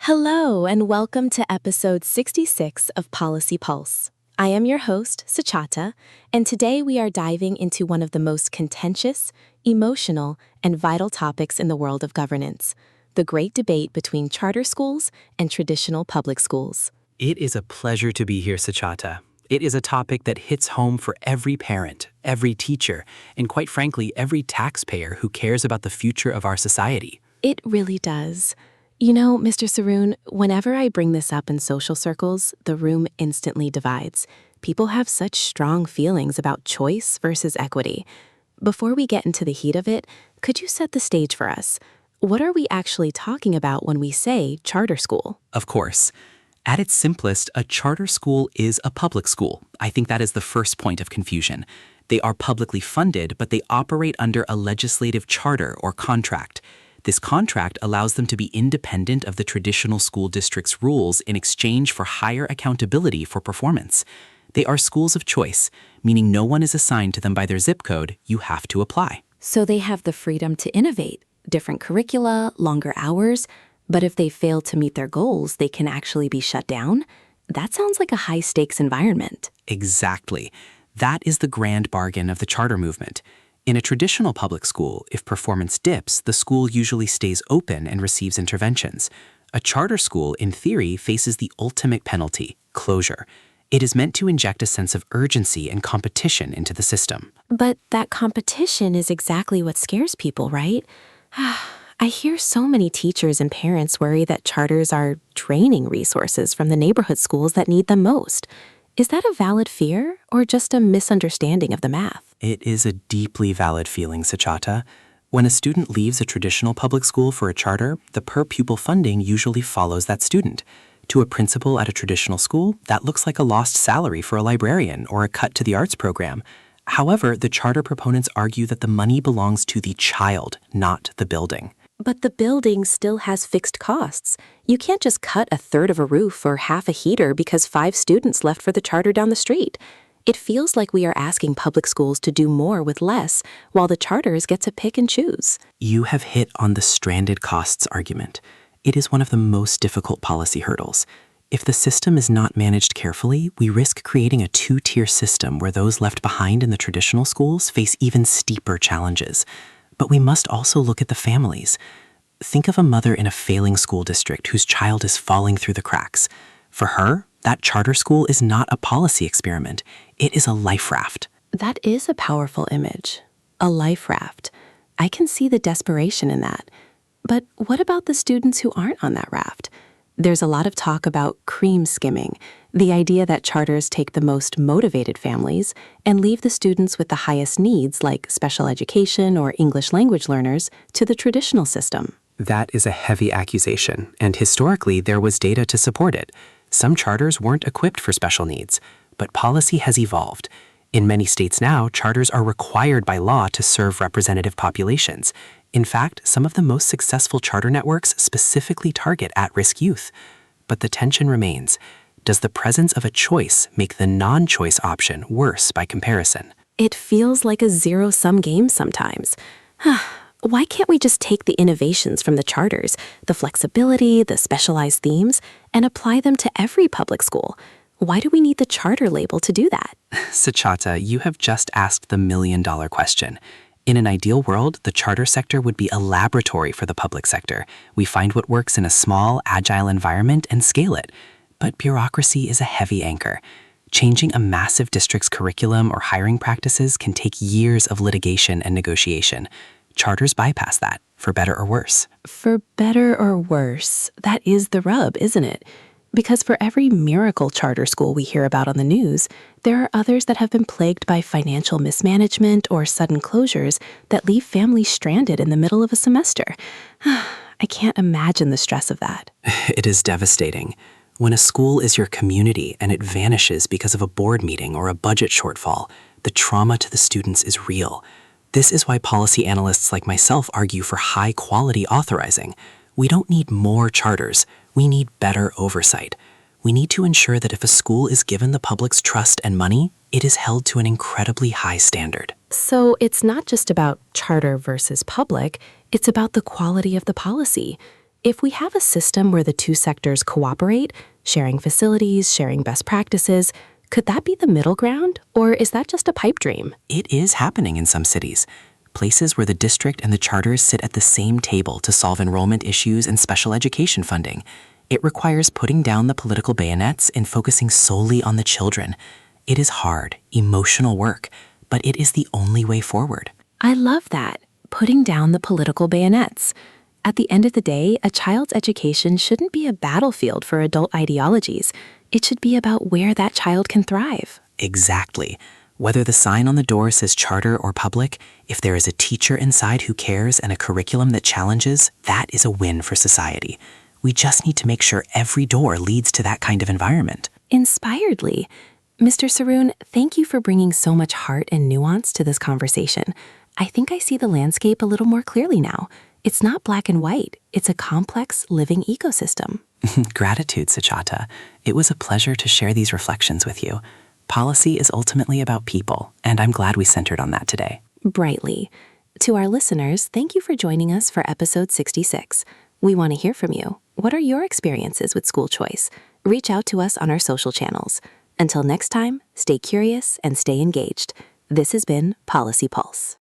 Hello, and welcome to episode 66 of Policy Pulse. I am your host, Sachata, and today we are diving into one of the most contentious, emotional, and vital topics in the world of governance, the great debate between charter schools and traditional public schools. It is a pleasure to be here, Sachata. It is a topic that hits home for every parent, every teacher, and quite frankly, every taxpayer who cares about the future of our society. It really does. You know, Mr. Saroon, whenever I bring this up in social circles, the room instantly divides. People have such strong feelings about choice versus equity. Before we get into the heat of it, could you set the stage for us? What are we actually talking about when we say charter school? Of course. At its simplest, a charter school is a public school. I think that is the first point of confusion. They are publicly funded, but they operate under a legislative charter or contract. This contract allows them to be independent of the traditional school district's rules in exchange for higher accountability for performance. They are schools of choice, meaning no one is assigned to them by their zip code. You have to apply. So they have the freedom to innovate, different curricula, longer hours, but if they fail to meet their goals, they can actually be shut down? That sounds like a high-stakes environment. Exactly. That is the grand bargain of the charter movement. In a traditional public school, if performance dips, the school usually stays open and receives interventions. A charter school, in theory, faces the ultimate penalty, closure. It is meant to inject a sense of urgency and competition into the system. But that competition is exactly what scares people, right? I hear so many teachers and parents worry that charters are draining resources from the neighborhood schools that need them most. Is that a valid fear or just a misunderstanding of the math? It is a deeply valid feeling, Sachata. When a student leaves a traditional public school for a charter, the per-pupil funding usually follows that student. To a principal at a traditional school, that looks like a lost salary for a librarian or a cut to the arts program. However, the charter proponents argue that the money belongs to the child, not the building. But the building still has fixed costs. You can't just cut a third of a roof or half a heater because 5 students left for the charter down the street. It feels like we are asking public schools to do more with less, while the charters get to pick and choose. You have hit on the stranded costs argument. It is one of the most difficult policy hurdles. If the system is not managed carefully, we risk creating a 2-tier system where those left behind in the traditional schools face even steeper challenges. But we must also look at the families. Think of a mother in a failing school district whose child is falling through the cracks. For her, that charter school is not a policy experiment. It is a life raft. That is a powerful image. A life raft. I can see the desperation in that. But what about the students who aren't on that raft? There's a lot of talk about cream skimming, the idea that charters take the most motivated families and leave the students with the highest needs, like special education or English language learners, to the traditional system. That is a heavy accusation, and historically there was data to support it. Some charters weren't equipped for special needs, but policy has evolved. In many states now, charters are required by law to serve representative populations. In fact, some of the most successful charter networks specifically target at-risk youth. But the tension remains. Does the presence of a choice make the non-choice option worse by comparison? It feels like a zero-sum game sometimes. Why can't we just take the innovations from the charters, the flexibility, the specialized themes, and apply them to every public school? Why do we need the charter label to do that? Sachata, you have just asked the million-dollar question. In an ideal world, the charter sector would be a laboratory for the public sector. We find what works in a small, agile environment and scale it. But bureaucracy is a heavy anchor. Changing a massive district's curriculum or hiring practices can take years of litigation and negotiation. Charters bypass that, for better or worse. For better or worse, that is the rub, isn't it? Because for every miracle charter school we hear about on the news, there are others that have been plagued by financial mismanagement or sudden closures that leave families stranded in the middle of a semester. I can't imagine the stress of that. It is devastating. When a school is your community and it vanishes because of a board meeting or a budget shortfall, the trauma to the students is real. This is why policy analysts like myself argue for high-quality authorizing. We don't need more charters. We need better oversight. We need to ensure that if a school is given the public's trust and money, it is held to an incredibly high standard. So it's not just about charter versus public, it's about the quality of the policy. If we have a system where the two sectors cooperate, sharing facilities, sharing best practices, could that be the middle ground, or is that just a pipe dream? It is happening in some cities. Places where the district and the charters sit at the same table to solve enrollment issues and special education funding. It requires putting down the political bayonets and focusing solely on the children. It is hard, emotional work, but it is the only way forward. I love that, putting down the political bayonets. At the end of the day, a child's education shouldn't be a battlefield for adult ideologies. It should be about where that child can thrive. Exactly. Whether the sign on the door says charter or public, if there is a teacher inside who cares and a curriculum that challenges, that is a win for society. We just need to make sure every door leads to that kind of environment. Inspiredly. Mr. Saroon, thank you for bringing so much heart and nuance to this conversation. I think I see the landscape a little more clearly now. It's not black and white. It's a complex, living ecosystem. Gratitude, Suchata. It was a pleasure to share these reflections with you. Policy is ultimately about people, and I'm glad we centered on that today. Brightly. To our listeners, thank you for joining us for episode 66. We want to hear from you. What are your experiences with school choice? Reach out to us on our social channels. Until next time, stay curious and stay engaged. This has been Policy Pulse.